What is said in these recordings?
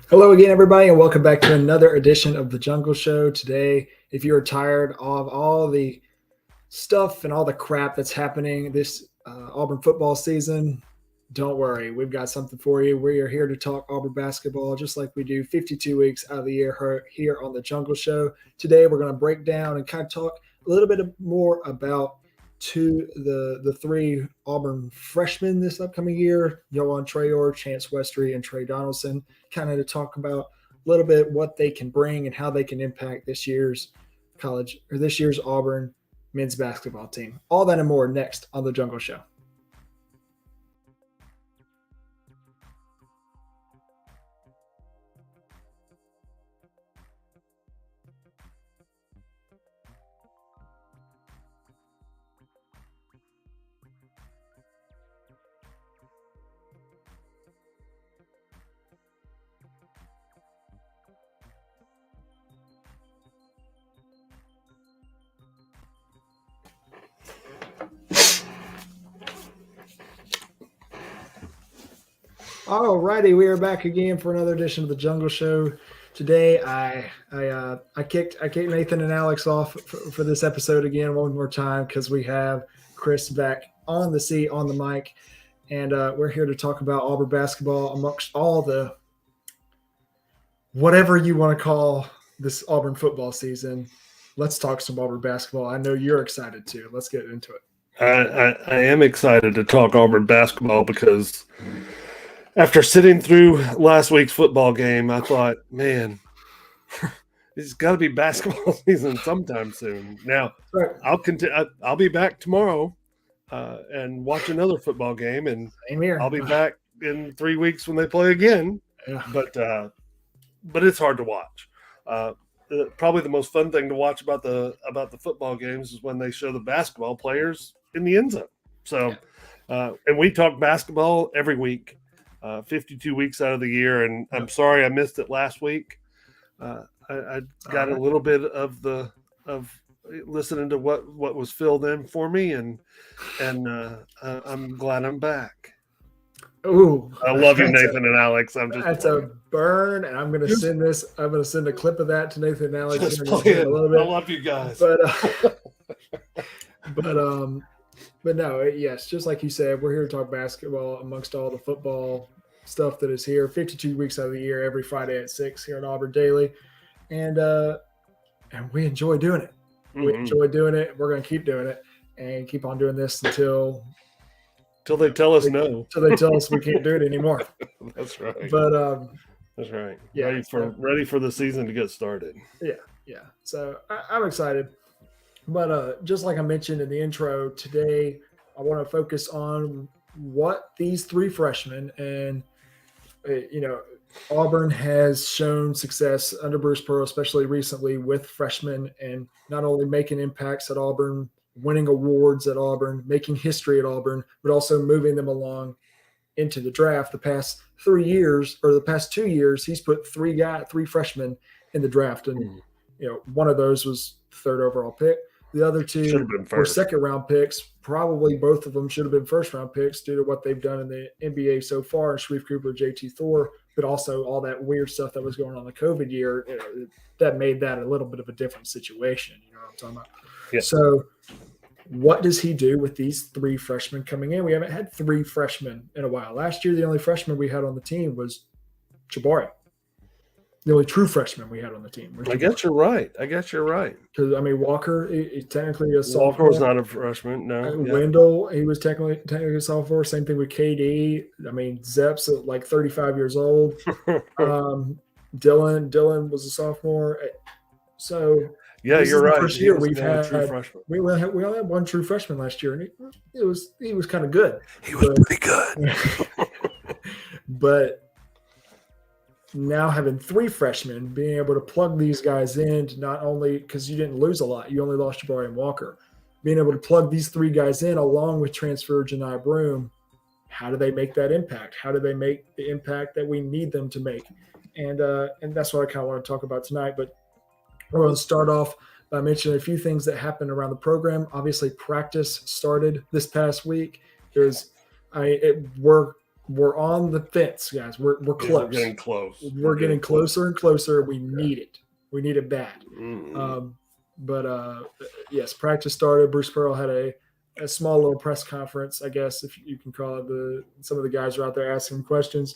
Hello again, everybody, and welcome back to another edition of the Jungle Show. Today, if you're tired of all the stuff and all the crap that's happening this Auburn football season, don't worry. We've got something for you. We are here to talk Auburn basketball just like we do 52 weeks out of the year here on the Jungle Show. Today, we're going to break down and kind of talk a little bit more about the three Auburn freshmen this upcoming year, Yohan Traore, Chance Westry, and Tre Donaldson, kind of to talk about a little bit what they can bring and how they can impact this year's Auburn men's basketball team. All that and more next on the Jungle Show. All righty, we are back again for another edition of the Jungle Show. Today, I kicked Nathan and Alex off for this episode again one more time because we have Chris back on the seat on the mic, and we're here to talk about Auburn basketball amongst all the whatever you want to call this Auburn football season. Let's talk some Auburn basketball. I know you're excited too. Let's get into it. I am excited to talk Auburn basketball because after sitting through last week's football game, I thought, man, it's got to be basketball season sometime soon. Now, right. I'll be back tomorrow and watch another football game, and I'll be back in 3 weeks when they play again. Yeah. But it's hard to watch. Probably the most fun thing to watch about the football games is when they show the basketball players in the end zone. So, and we talk basketball every week. 52 weeks out of the year, and I'm sorry I missed it last week. I got a little bit of listening to what was filled in for me, and I'm glad I'm back. Ooh, I love you, Nathan and Alex. That's a burn, and I'm going to send this. I'm going to send a clip of that to Nathan and Alex. Just play it. A little bit. I love you guys, But no, yes, just like you said, we're here to talk basketball amongst all the football stuff that is here 52 weeks out of the year, every Friday at 6 here in Auburn Daily. And we enjoy doing it. Mm-hmm. We enjoy doing it. We're going to keep doing it and keep on doing this until they tell us no. Until they tell us we can't do it anymore. That's right. But that's right. Yeah, ready for the season to get started. Yeah. So I'm excited. But just like I mentioned in the intro, today I want to focus on what these three freshmen and, Auburn has shown success under Bruce Pearl, especially recently with freshmen, and not only making impacts at Auburn, winning awards at Auburn, making history at Auburn, but also moving them along into the draft. The past 3 years, or the past 2 years, he's put three freshmen in the draft. And, one of those was third overall pick. The other two were second-round picks. Probably both of them should have been first-round picks due to what they've done in the NBA so far, Sharif Cooper, JT Thor, but also all that weird stuff that was going on in the COVID year, that made that a little bit of a different situation. You know what I'm talking about? Yeah. So what does he do with these three freshmen coming in? We haven't had three freshmen in a while. Last year, the only freshman we had on the team was Jabari. The only true freshman we had on the team. I guess you're right. Because, Walker, he's technically a sophomore. Walker was not a freshman, no. Wendell, he was technically a sophomore. Same thing with KD. Zepp's at like 35 years old. Dylan was a sophomore. So, yeah, you're right. First year we only had one true freshman last year, and he was kind of good. He was pretty good. But now having three freshmen, being able to plug these guys in, to not only because you didn't lose a lot, you only lost Jabari and Walker, being able to plug these three guys in along with transfer Janai Broome, how do they make that impact? How do they make the impact that we need them to make? And that's what I kind of want to talk about tonight. But we're going to start off by mentioning a few things that happened around the program. Obviously, practice started this past week. We're we're on the fence, guys. We're close. We're getting close. We're getting closer and closer. We need it. We need it bad. Mm-hmm. Yes, practice started. Bruce Pearl had a small little press conference, I guess, if you can call it. Some of the guys are out there asking questions.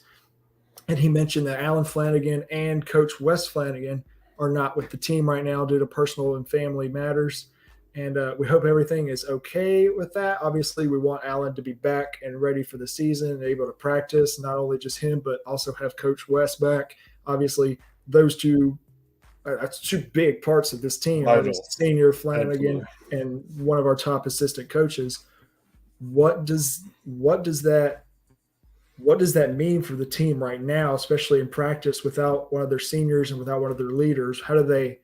And he mentioned that Alan Flanagan and Coach Wes Flanagan are not with the team right now due to personal and family matters. And we hope everything is okay with that. Obviously, we want Alan to be back and ready for the season and able to practice, not only just him, but also have Coach Wes back. Obviously, those two that's two big parts of this team. Senior Flanagan and one of our top assistant coaches. What does that mean for the team right now, especially in practice without one of their seniors and without one of their leaders? How do they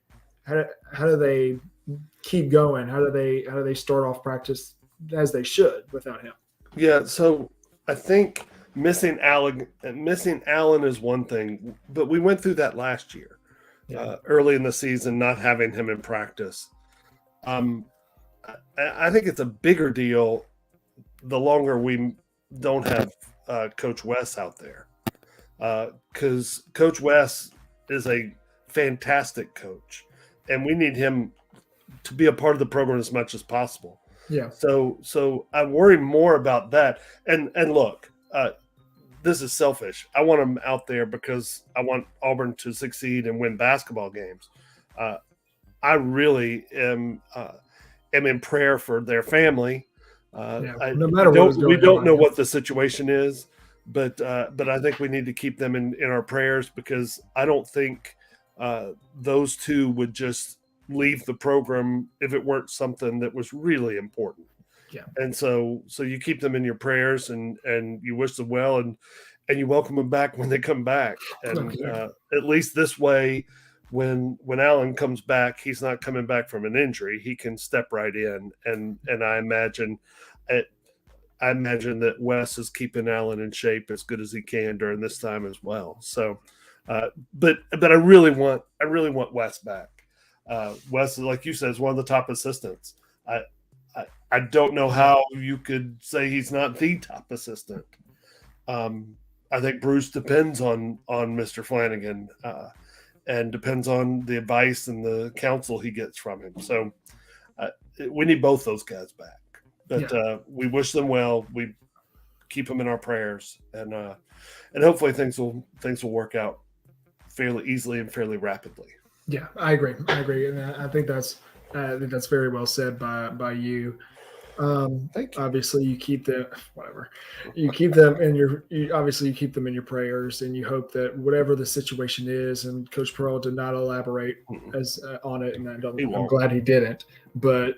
keep going? How do they start off practice as they should without him? Yeah, so I think missing Alan is one thing, but we went through that last year. Yeah. Early in the season, not having him in practice. I think it's a bigger deal the longer we don't have Coach Wes out there, because Coach Wes is a fantastic coach, and we need him to be a part of the program as much as possible. Yeah. So I worry more about that. And look, this is selfish. I want him out there because I want Auburn to succeed and win basketball games. I really am in prayer for their family. No matter we don't know what the situation is, but I think we need to keep them in our prayers, because I don't think those two would just leave the program if it weren't something that was really important. Yeah. And so you keep them in your prayers, and you wish them well, and you welcome them back when they come back. And at least this way, when Alan comes back, he's not coming back from an injury. He can step right in, and I imagine that Wes is keeping Alan in shape as good as he can during this time as well. So, but I really want Wes back. Wes, like you said, is one of the top assistants. I don't know how you could say he's not the top assistant. I think Bruce depends on Mr. Flanagan, and depends on the advice and the counsel he gets from him. So we need both those guys back. But we wish them well. We keep them in our prayers, and hopefully things will work out fairly easily and fairly rapidly. Yeah, I agree, and I think that's very well said by you. Thank you. Obviously, you keep them. Whatever, you keep them in you keep them in your prayers, and you hope that whatever the situation is. And Coach Pearl did not elaborate on it, and I'm glad he didn't. But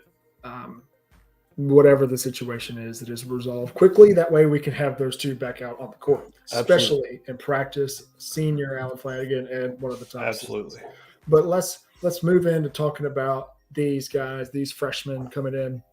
whatever the situation is, it is resolved quickly. That way, we can have those two back out on the court, especially in practice. Senior Alan Flanagan and one of the top. Absolutely. Assistants. But let's move into talking about these guys, these freshmen coming in.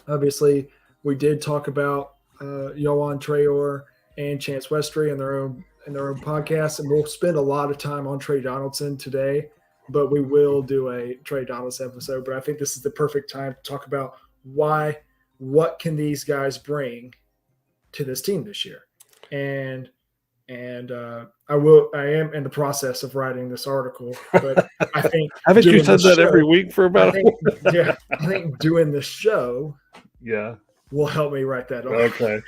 Obviously, we did talk about Yohan Traore and Chance Westry in their own podcast, and we'll spend a lot of time on Tre Donaldson today. But we will do a Tre Donaldson episode. But I think this is the perfect time to talk about what can these guys bring to this team this year, and I am in the process of writing this article, but I think haven't you said that every week for about? I think doing the show, will help me write that. Okay.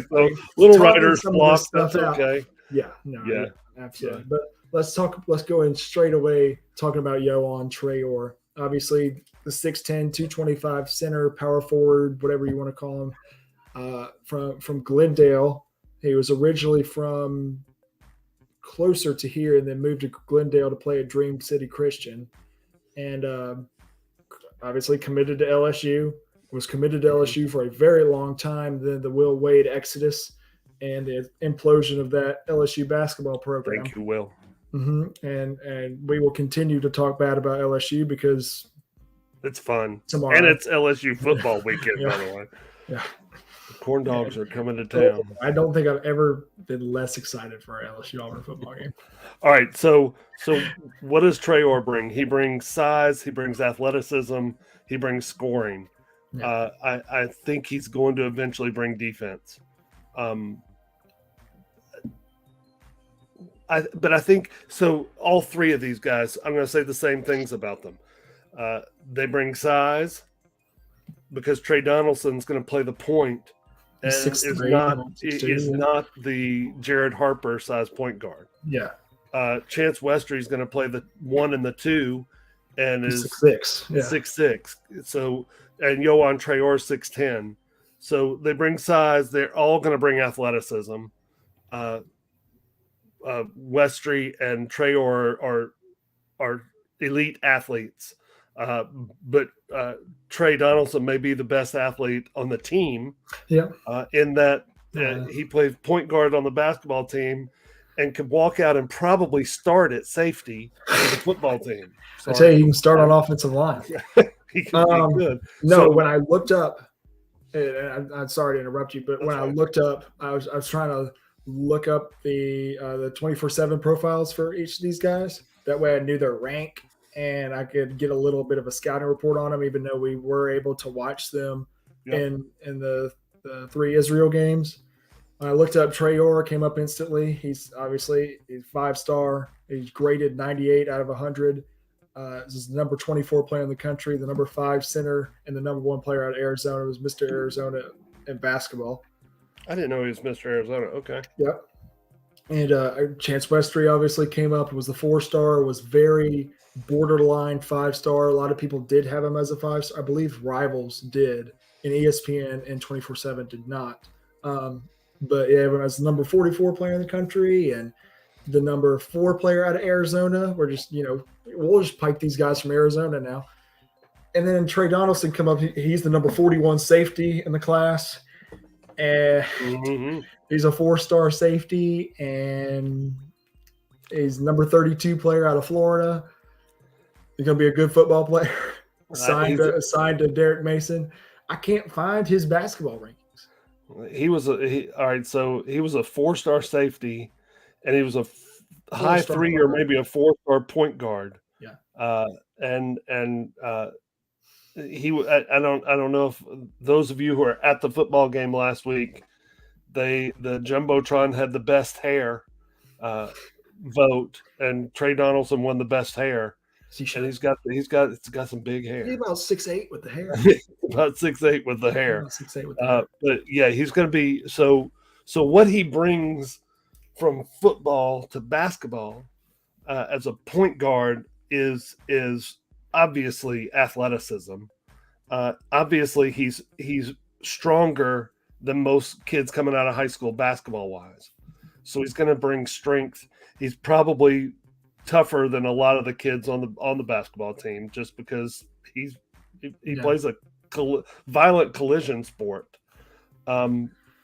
So little writer's block. That's okay. Yeah. Absolutely. Yeah. But let's go in straight away talking about Yohan Traore. Obviously, the 6'10", 225 center, power forward, whatever you want to call him, from Glendale. He was originally from closer to here and then moved to Glendale to play at Dream City Christian. And obviously committed to LSU, was committed to LSU for a very long time. Then the Will Wade exodus and the implosion of that LSU basketball program. Thank you, Will. Mm-hmm. And we will continue to talk bad about LSU because it's fun. Tomorrow. And it's LSU football weekend, by the way. Yeah. Corn dogs are coming to town. I don't think I've ever been less excited for an LSU Auburn football game. All right, so what does Traore bring? He brings size, he brings athleticism, he brings scoring. Yeah. I think he's going to eventually bring defense. but I think so. All three of these guys, I'm going to say the same things about them. They bring size because Tre Donaldson's going to play the point, and is not the Jared Harper size point guard. Yeah. Chance Westry is going to play the 1 and the 2, and is 6'6". Yeah. 6'6". So, and Yohan Traore 6'10". So they bring size. They're all going to bring athleticism. Westry and Traore are elite athletes, but Tre Donaldson may be the best athlete on the team. Yeah. In that he plays point guard on the basketball team and could walk out and probably start at safety for the football team. I tell you, he can start on offensive line. He can be good. No, when I looked up, and I'm sorry to interrupt you, but when I looked up, I was trying to look up the 24/7 profiles for each of these guys. That way I knew their rank and I could get a little bit of a scouting report on them, even though we were able to watch them in the 3 Israel games. When I looked up Traore, came up instantly. He's 5-star. He's graded 98 out of 100. This is the number 24 player in the country, the number 5 center, and the number 1 player out of Arizona. It was Mr. Arizona in basketball. I didn't know he was Mr. Arizona. Okay. Yep. And Chance Westry obviously came up. It was the 4-star. Was very borderline 5-star. A lot of people did have him as a 5-star. I believe Rivals did, and ESPN and 24/7 did not. But yeah, when I was the number 44 player in the country and the number 4 player out of Arizona, we're just, we'll just pipe these guys from Arizona now. And then Tre Donaldson come up. He's the number 41 safety in the class. And he's a 4-star safety, and he's number 32 player out of Florida. He's going to be a good football player. Signed to Derek Mason. I can't find his basketball rankings. He was a 4-star safety, and he was a high 3 or maybe a 4-star point guard. Yeah. I don't know if those of you who are at the football game last week, the Jumbotron had the best hair vote, and Tre Donaldson won the best hair. And he's got some big hair. He's about 6'8" with the hair. About 6'8" with the hair. 6'8" with the hair. But yeah, he's going to be so what he brings from football to basketball as a point guard is obviously athleticism. Obviously, he's stronger than most kids coming out of high school basketball wise. So he's going to bring strength. He's probably tougher than a lot of the kids on the basketball team, just because he plays a violent collision sport.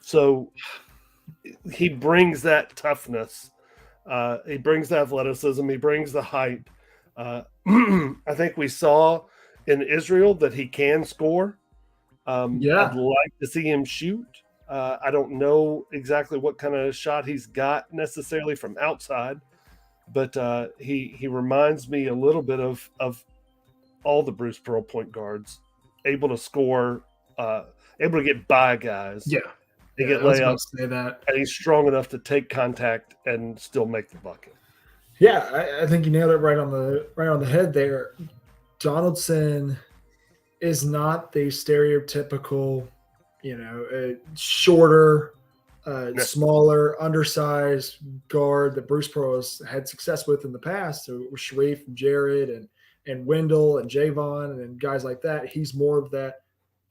So he brings that toughness. He brings the athleticism. He brings the height. I think we saw in Israel that he can score. I'd like to see him shoot. I don't know exactly what kind of shot he's got necessarily from outside, but he reminds me a little bit of all the Bruce Pearl point guards, able to score, able to get by guys. Yeah. They get layups. Say that. And he's strong enough to take contact and still make the bucket. Yeah, I think you nailed it right on the head there. Donaldson is not the stereotypical, shorter, smaller, undersized guard that Bruce Pearl has had success with in the past. So with Sharif and Jared and Wendell and Javon and guys like that. He's more of that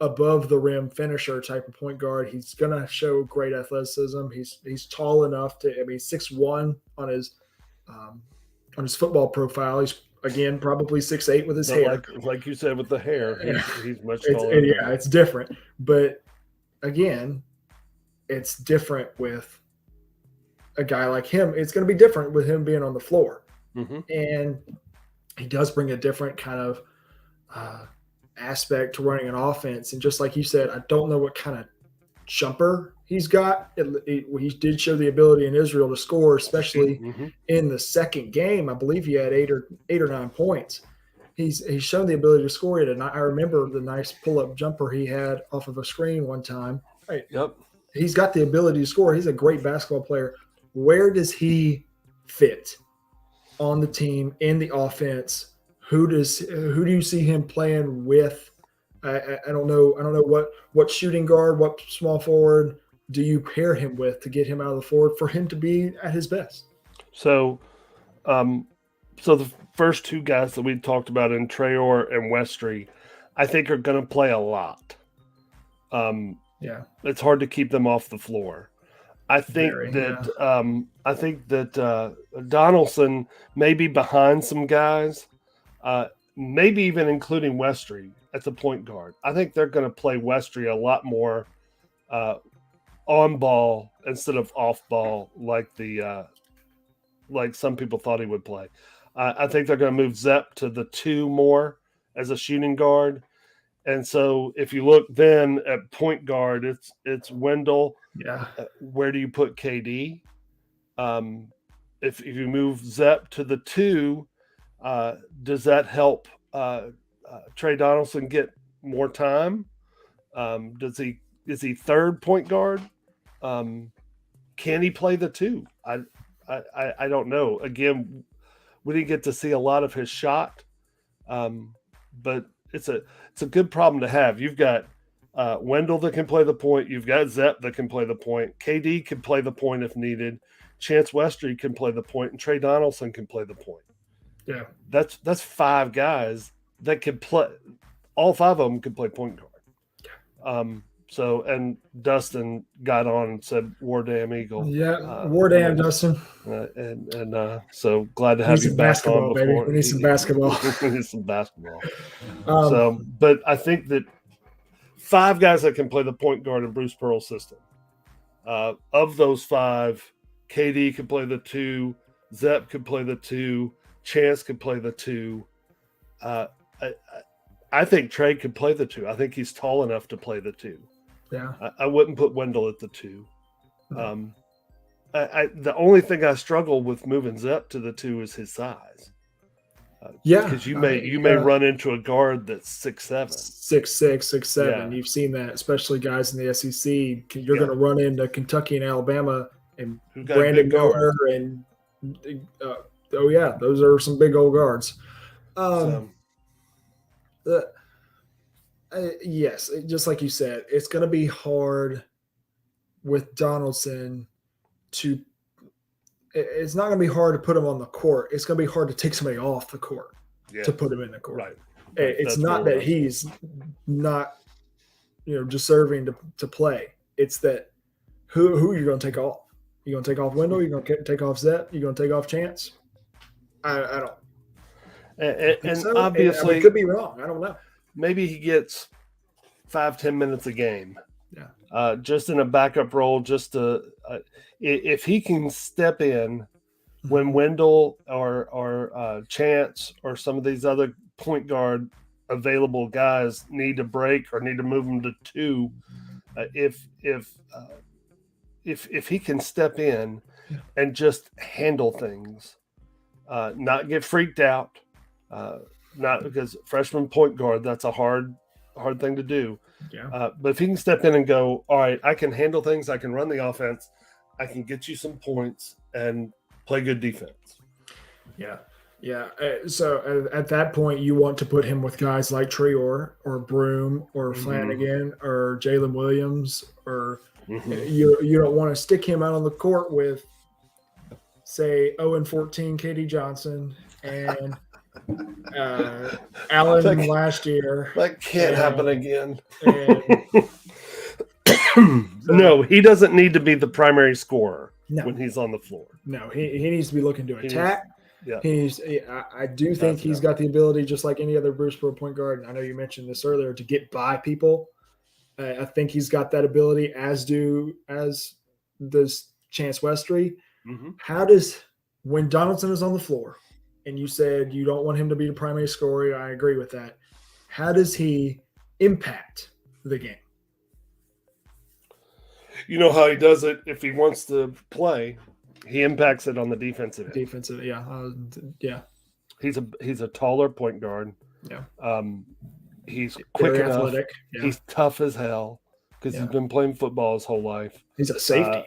above the rim finisher type of point guard. He's gonna show great athleticism. He's tall enough to. 6'1" on his football profile. He's again probably 6'8" with his hair. Like you said, with the hair, he's much taller. It's different. But again, it's different with a guy like him. It's going to be different with him being on the floor, and he does bring a different kind of aspect to running an offense. And just like you said, I don't know what kind of jumper he's got. He did show the ability in Israel to score, especially in the second game. I believe he had 8 or 9 points. He's shown the ability to score it. And I remember the nice pull-up jumper he had off of a screen one time. Right. Yep. He's got the ability to score. He's a great basketball player. Where does he fit on the team in the offense? Who do you see him playing with? I don't know. I don't know what shooting guard, what small forward do you pair him with to get him out of the forward for him to be at his best? So, so the first two guys that we talked about in Traore and Westry, I think are going to play a lot. It's hard to keep them off the floor. I think that Donaldson may be behind some guys, maybe even including Westry at the point guard. I think they're going to play Westry a lot more on ball instead of off ball, like some people thought he would play. I think they're going to move Zepp to the 2 more as a shooting guard. And so if you look then at point guard, it's Wendell. Yeah. Where do you put KD? If you move Zepp to the 2, does that help Tre Donaldson get more time? Is he third point guard? Can he play the 2? I don't know. Again, we didn't get to see a lot of his shot, but it's a good problem to have. You've got Wendell that can play the point. You've got Zepp that can play the point. KD can play the point if needed. Chance Westry can play the point, and Tre Donaldson can play the point. Yeah, that's 5 guys that can play. All 5 of them can play point guard. So, and Dustin got on and said, "War damn Eagle." Yeah, war damn Dustin. So glad to have you back on before. Baby. We need some basketball. We need some basketball. But I think that 5 guys that can play the point guard in Bruce Pearl's system. Of those 5, KD can play the 2, Zepp can play the 2, Chance can play the 2. I think Tre could play the 2. I think he's tall enough to play the 2. Yeah, I wouldn't put Wendell at the 2. The only thing I struggle with moving Zepp to the 2 is his size. Because you may run into a guard that's 6'7", 6'6", 6'7". Yeah. You've seen that, especially guys in the SEC. You're going to run into Kentucky and Alabama and Brandon Miller and those are some big old guards. Yes, just like you said, it's going to be hard with Donaldson to – it's not going to be hard to put him on the court. It's going to be hard to take somebody off the court to put him in the court. Right. It's not that he's not, deserving to play. It's that who are you going to take off? You going to take off Wendell? You going to take off Zepp? You going to take off Chance? I don't. And obviously, I could be wrong. I don't know. Maybe he gets 5-10 minutes a game. Yeah. Just in a backup role, just to if he can step in when Wendell or Chance or some of these other point guard available guys need to break or need to move them to 2, if he can step in and just handle things, not get freaked out. Not because freshman point guard, that's a hard thing to do. Yeah. But if he can step in and go, all right, I can handle things. I can run the offense. I can get you some points and play good defense. Yeah. Yeah. So at that point, you want to put him with guys like Traore or Broom or Flanagan or Jalen Williams, or you don't want to stick him out on the court with, say, 0-14 KD Johnson and Allen last year. That can't happen again. No, he doesn't need to be the primary scorer when he's on the floor. No, he needs to be looking to attack. Yeah. I do think he's got the ability, just like any other Bruce Pearl point guard, and I know you mentioned this earlier, to get by people. I think he's got that ability, as does Chance Westry. When Donaldson is on the floor, and you said you don't want him to be the primary scorer, I agree with that. How does he impact the game? You know how he does it if he wants to play. He impacts it on the defensive end. Defensive, yeah. He's a taller point guard. Yeah. He's quick enough. Athletic. Yeah. He's tough as hell because he's been playing football his whole life. He's a safety.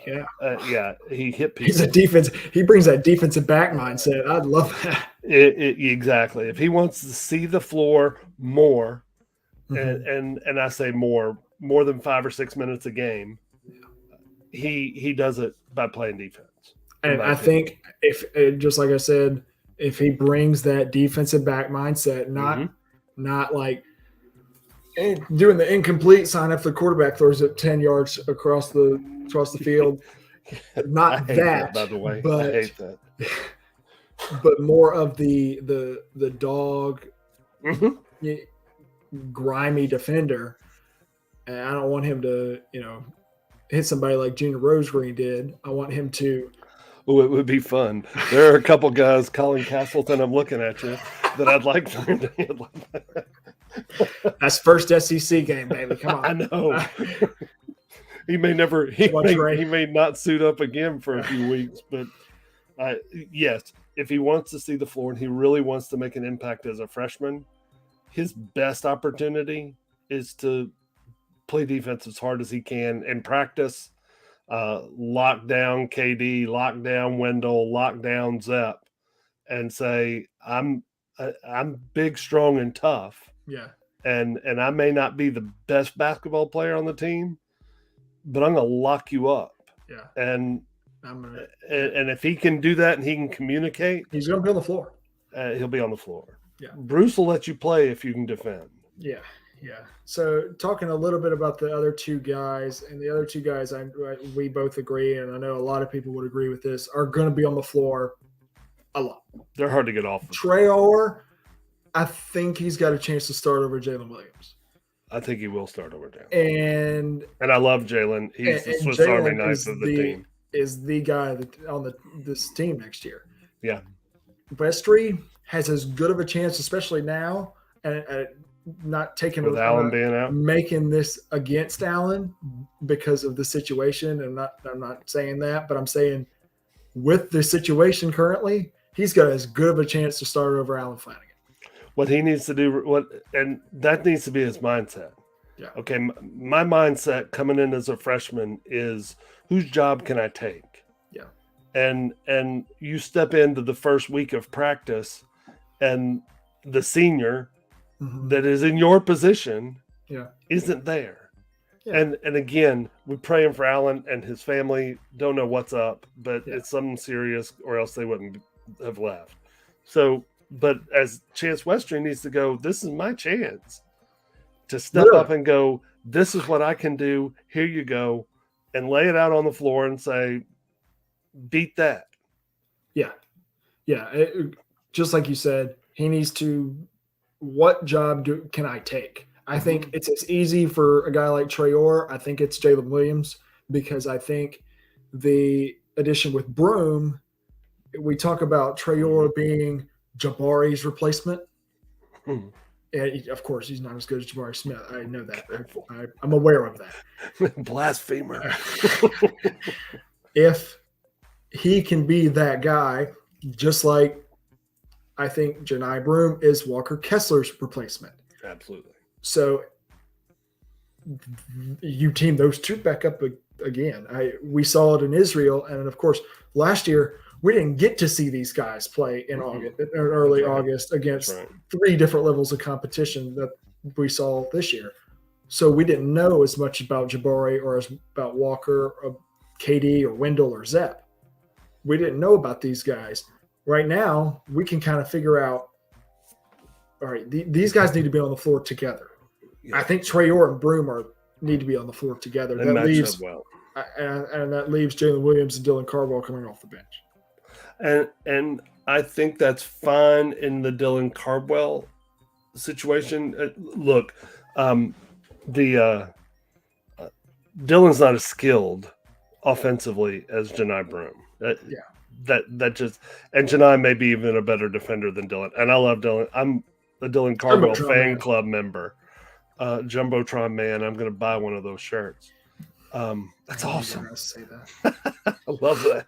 He hit people. He's a defense. He brings that defensive back mindset. I'd love that. Exactly. If he wants to see the floor more, Mm-hmm. and I say more than 5 or 6 minutes a game, he does it by playing defense. And I think if, just like I said, if he brings that defensive back mindset, not like doing the incomplete sign if the quarterback throws it 10 yards across the field, not that, by the way, but I hate that. But more of the dog, grimy defender, and I don't want him to hit somebody like Junior Rosegreen did. I want him to. Oh, it would be fun. There are a couple guys, Colin Castleton, I'm looking at you, that I'd like for him to hit like that. That's first SEC game, baby. Come on. I know. He may not suit up again for a few weeks, but yes, if he wants to see the floor and he really wants to make an impact as a freshman, his best opportunity is to play defense as hard as he can in practice. Lock down KD, lock down Wendell, lock down Zepp, and say, I'm big, strong, and tough. Yeah. And I may not be the best basketball player on the team, but I'm gonna lock you up. Yeah. And if he can do that and he can communicate, he's gonna be on the floor. He'll be on the floor. Yeah. Bruce will let you play if you can defend. Yeah. Yeah. So talking a little bit about the other two guys, and the other two guys, we both agree, and I know a lot of people would agree with this, are going to be on the floor a lot. They're hard to get off. Traore, I think he's got a chance to start over Jalen Williams. I think he will start over Jalen. And I love Jalen. He's the Swiss Army knife of the team. Is the guy on this team next year. Yeah. Westry has as good of a chance, especially now, and not taking with Allen being out, making this against Allen because of the situation. I'm not saying that, but I'm saying with the situation currently, he's got as good of a chance to start over Allen Flanigan. What he needs to do, and that needs to be his mindset. Yeah. Okay, my mindset coming in as a freshman is whose job can I take? Yeah. And you step into the first week of practice, and the senior that is in your position isn't there. Yeah. And again, we're praying for Allen and his family. Don't know what's up, but it's something serious, or else they wouldn't have left. So, but as Chance Westry needs to go, this is my chance to step up and go, this is what I can do. Here you go. And lay it out on the floor and say, beat that. Yeah. Yeah. Just like you said, he needs to, what job can I take? I think it's as easy for a guy like Traore. I think it's Jalen Williams, because I think the addition with Broom, we talk about Traore being Jabari's replacement. And of course, he's not as good as Jabari Smith. I know that. I'm aware of that. Blasphemer. If he can be that guy, just like I think Janai Broom is Walker Kessler's replacement. Absolutely. So you team those two back up again. We saw it in Israel, and of course, last year we didn't get to see these guys play in early August against three different levels of competition that we saw this year. So we didn't know as much about Jabari or as about Walker, or KD, or Wendell, or Zepp. We didn't know about these guys. Right now, we can kind of figure out, all right, these guys need to be on the floor together. Yeah. I think Traore and Broom need to be on the floor together. That leaves well. And that leaves Jalen Williams and Dylan Cardwell coming off the bench. And I think that's fine in the Dylan Cardwell situation. Look, Dylan's not as skilled offensively as Janai Broom. That just, and Janai may be even a better defender than Dylan. And I love Dylan. I'm a Dylan Cardwell fan club member. Jumbotron man. I'm going to buy one of those shirts. That's awesome. Say that. I love that.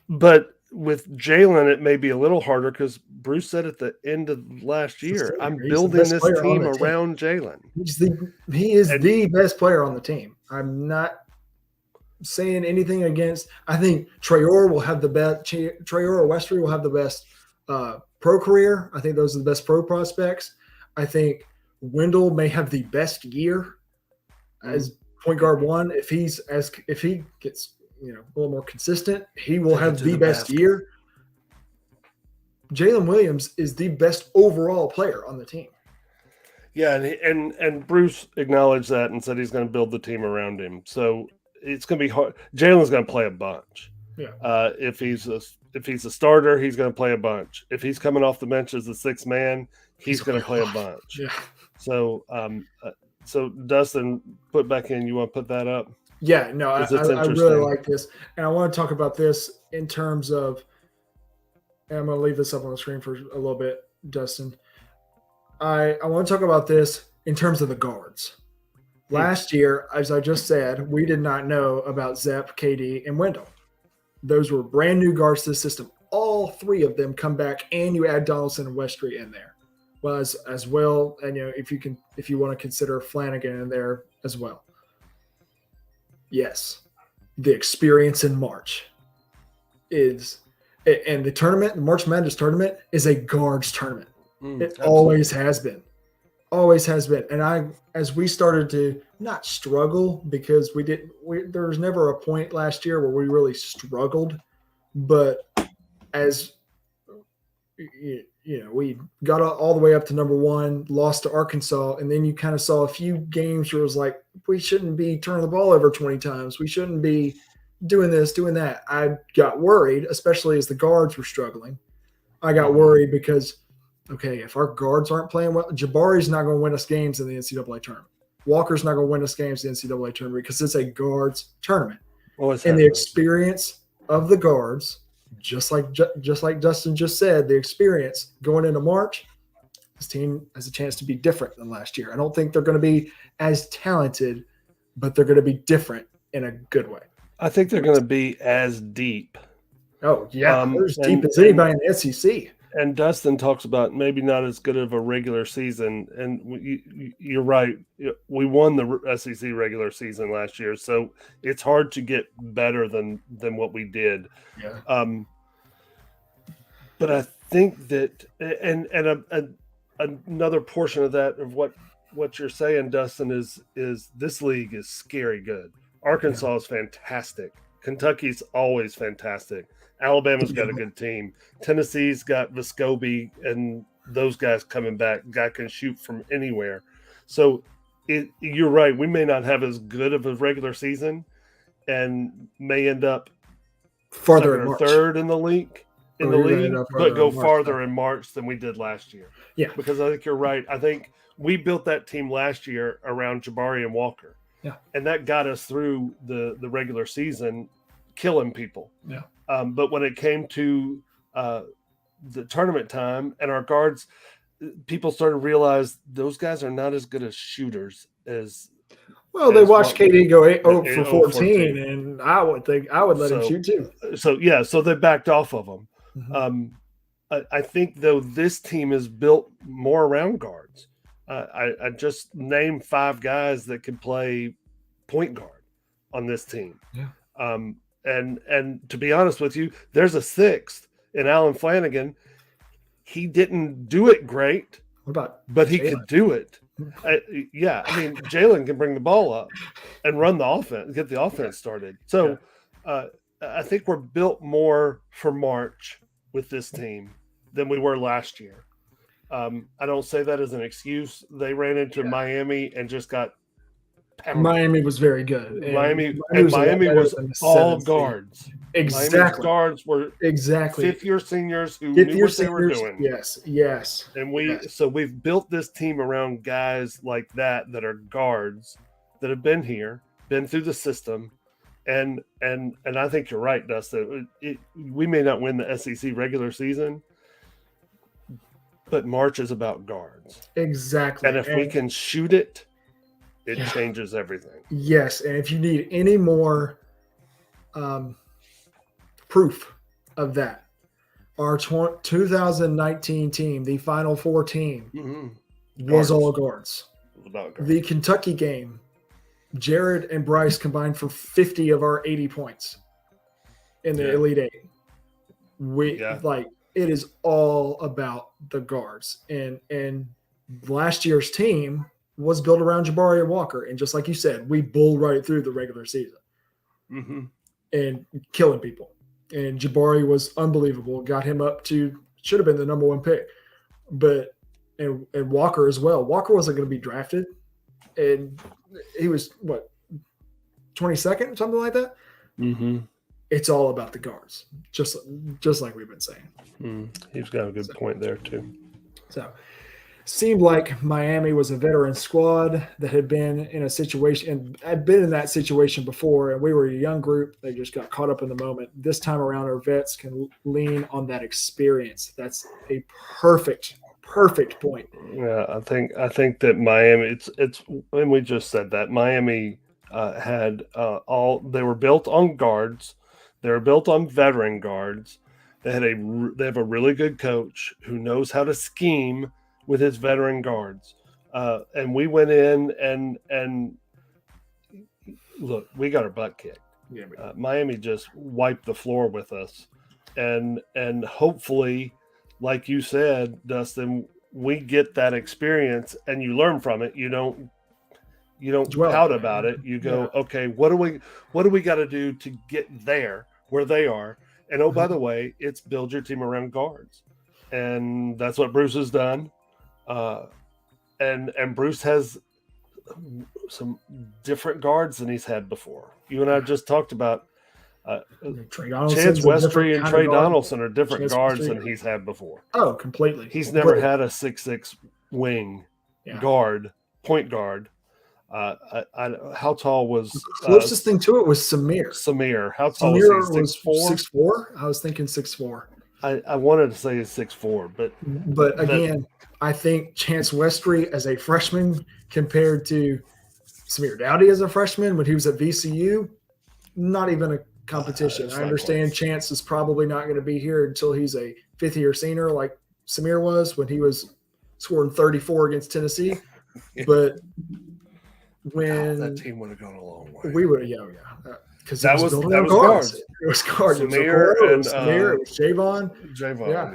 But with Jalen, it may be a little harder because Bruce said at the end of last year, I'm building this team around Jalen. He is the best player on the team. I'm not saying anything against. I think Traore will have the best. Traore or Westry will have the best pro career. I think those are the best pro prospects. I think Wendell may have the best year as point guard one. If he gets a little more consistent, he will have the best year. Jalen Williams is the best overall player on the team. Yeah, and Bruce acknowledged that and said he's going to build the team around him. So it's going to be hard. Jalen's going to play a bunch. Yeah. If he's a starter, he's going to play a bunch. If he's coming off the bench as the sixth man, he's going to play a bunch. Yeah. So so Dustin, put back in. You want to put that up? Yeah. No, I really like this, and I want to talk about this in terms of. And I'm going to leave this up on the screen for a little bit, Dustin. I want to talk about this in terms of the guards. Last year, as I just said, we did not know about Zep, KD, and Wendell. Those were brand new guards to the system. All three of them come back, and you add Donaldson and Westry in there. Well, as well, and if you want to consider Flanagan in there as well. Yes, the experience in March is. And the tournament, the March Madness tournament, is a guards tournament. It always has been. Always has been. And as we started to not struggle, because there was never a point last year where we really struggled. But as we got all the way up to number one, lost to Arkansas, and then you kind of saw a few games where it was like, we shouldn't be turning the ball over 20 times. We shouldn't be doing this, doing that. I got worried, especially as the guards were struggling. I got worried because, okay, if our guards aren't playing well, Jabari's not going to win us games in the NCAA tournament. Walker's not going to win us games in the NCAA tournament because it's a guards tournament. And the experience of the guards, just like Dustin just said, the experience going into March, this team has a chance to be different than last year. I don't think they're going to be as talented, but they're going to be different in a good way. I think they're going to be as deep. Oh, yeah. They're as deep as anybody in the SEC. And Dustin talks about maybe not as good of a regular season. And you're right. We won the SEC regular season last year. So it's hard to get better than what we did. Yeah. But I think that and another portion of that, of what you're saying, Dustin, is this league is scary good. Arkansas is fantastic. Kentucky's always fantastic. Alabama's got a good team. Tennessee's got Vescovi and those guys coming back. Guy can shoot from anywhere. So you're right. We may not have as good of a regular season and may end up farther in or third in the league. But go farther in March than we did last year. Yeah. Because I think you're right. I think we built that team last year around Jabari and Walker. Yeah. And that got us through the regular season, killing people. Yeah. But when it came to the tournament time and our guards, people started to realize those guys are not as good as shooters as. Well, they watched KD go 8 for 14, and I would let him shoot too. So they backed off of them. Mm-hmm. I think, though, this team is built more around guards. I just named 5 guys that could play point guard on this team. Yeah. And to be honest with you, there's a 6th in Alan Flanagan. He didn't do it great, but he could do it. I mean, Jalen can bring the ball up and run the offense, get the offense started. So I think we're built more for March with this team than we were last year. I don't say that as an excuse. They ran into Miami and just got pounded. Miami was very good. Miami was all guards. Exactly. Miami's guards were fifth-year seniors who knew what they were doing. Yes. And so we've built this team around guys like that are guards that have been here, been through the system. And I think you're right, Dustin. We may not win the SEC regular season, but March is about guards. Exactly. And if we can shoot it, it changes everything. Yes. And if you need any more proof of that, our 2019 team, the Final Four team, was all guards. About guards. The Kentucky game, Jared and Bryce combined for 50 of our 80 points in the Elite Eight. It is all about the guards. And last year's team was built around Jabari Walker. And just like you said, we bulled right through the regular season and killing people. And Jabari was unbelievable. Got him up to, should have been the number one pick. But, and Walker as well. Walker wasn't going to be drafted. And he was, 22nd, something like that? It's all about the guards, just like we've been saying. He's got a good point there, too. So, seemed like Miami was a veteran squad that had been in a situation, and I'd been in that situation before, and we were a young group. They just got caught up in the moment. This time around, our vets can lean on that experience. That's a perfect point. Yeah, I think that Miami, it's and we just said that Miami had they were built on guards. They were built on veteran guards. They have a really good coach who knows how to scheme with his veteran guards. And we went in and look, we got our butt kicked. Yeah, Miami just wiped the floor with us. And hopefully, like you said, Dustin, we get that experience and you learn from it. You don't pout about it. You go, okay, what do we got to do to get there where they are? And oh, by the way, it's build your team around guards. And that's what Bruce has done. And Bruce has some different guards than he's had before. You and I just talked about Chance Westry and Tre Donaldson are different guards than he's had before. Oh, completely. He's never had a 6'6" wing guard, point guard. How tall was the closest thing to it was Samir. How tall Samir was he? 6'4"? I was thinking 6'4". I wanted to say 6'4", but again, I think Chance Westry as a freshman compared to Samir Dowdy as a freshman when he was at VCU, not even a competition. I understand Chance is probably not going to be here until he's a fifth-year senior like Samir was when he was scoring 34 against Tennessee. But when that team would have gone a long way. We would have, because that was guards. It was guards. Samir it was Javon.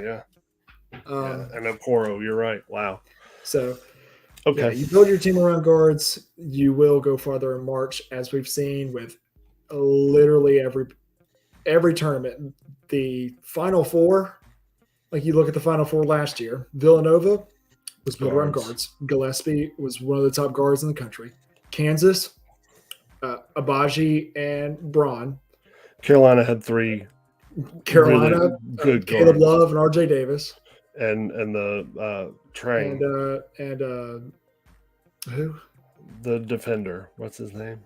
Yeah. And Okoro, you're right. Wow. So, okay, you build your team around guards, you will go farther in March, as we've seen with literally every tournament. The Final Four, like you look at the Final Four last year, Villanova was built around guards. Gillespie was one of the top guards in the country. Kansas, Abaji and Braun. Carolina had three. Carolina, really good Caleb guards. Love and R.J. Davis, and the train and who? The defender. What's his name?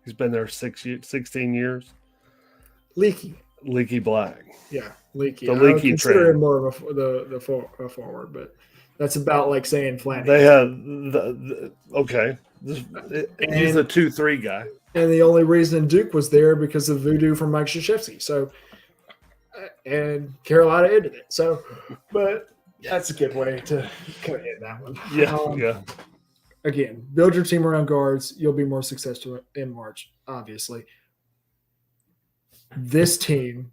He's been there 16 years. Leaky Black. Yeah, Leaky. The Leaky consider train. him more of a forward, but that's about like saying Flanagan. They had okay. He's a 2-3 guy. And the only reason Duke was there because of voodoo from Mike Krzyzewski. So, and Carolina ended it. So, but that's a good way to kind of end that one. Yeah. Again, build your team around guards. You'll be more successful in March, obviously. This team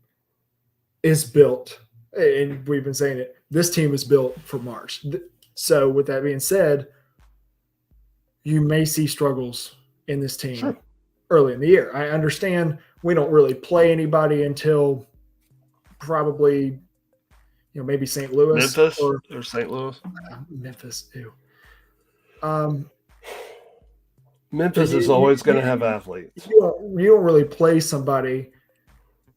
is built, and we've been saying it, this team is built for March. So, with that being said, you may see struggles in this team early in the year. I understand we don't really play anybody until probably, maybe St. Louis. Memphis or St. Louis? Memphis, ew. Memphis is always going to have athletes. You don't really play somebody,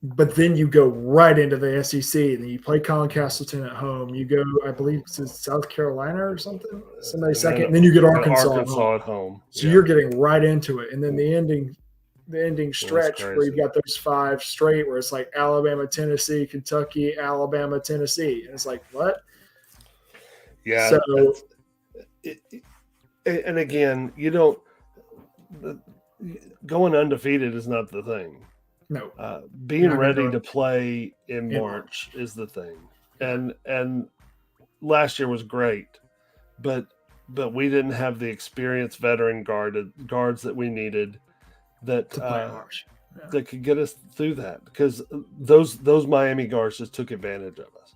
but then you go right into the SEC. And then you play Colin Castleton at home. You go, I believe it's South Carolina or something. Somebody second. And then you get Arkansas at home. So you're getting right into it. And then the ending stretch where you've got those 5 straight where it's like Alabama, Tennessee, Kentucky, Alabama, Tennessee. And it's like, what? Yeah. So, and again, going undefeated is not the thing. No. Being ready to play in March is the thing. And last year was great, but we didn't have the experienced veteran guards that we needed that that could get us through that, because those Miami guards just took advantage of us.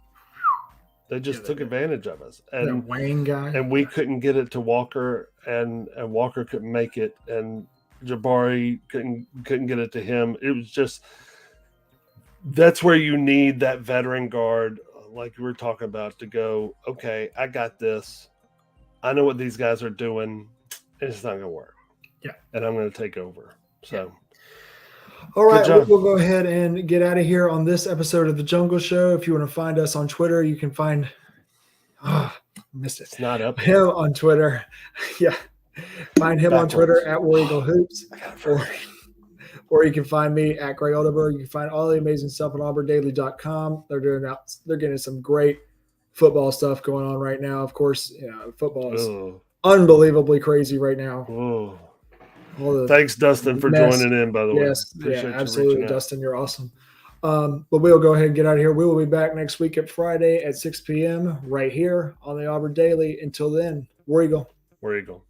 They just took advantage of us, and that Wayne guy, and we couldn't get it to Walker, and Walker couldn't make it, and Jabari couldn't get it to him. It was just, that's where you need that veteran guard, like we were talking about, to go, okay, I got this. I know what these guys are doing. It's not going to work. Yeah. And I'm going to take over. So. Yeah. All right. We'll go ahead and get out of here on this episode of The Jungle Show. If you want to find us on Twitter, you can find missed it. It's not up him on Twitter. Yeah. Find him on Twitter at War Eagle Hoops. Or you can find me at Chris Oldenburg. You can find all the amazing stuff on auburndaily.com. They're getting some great football stuff going on right now. Of course, football is unbelievably crazy right now. Thanks, Dustin, for joining in, by the way. Yes, absolutely, Dustin. You're awesome. But we'll go ahead and get out of here. We will be back next week at Friday at 6 p.m. right here on the Auburn Daily. Until then, War Eagle. War Eagle.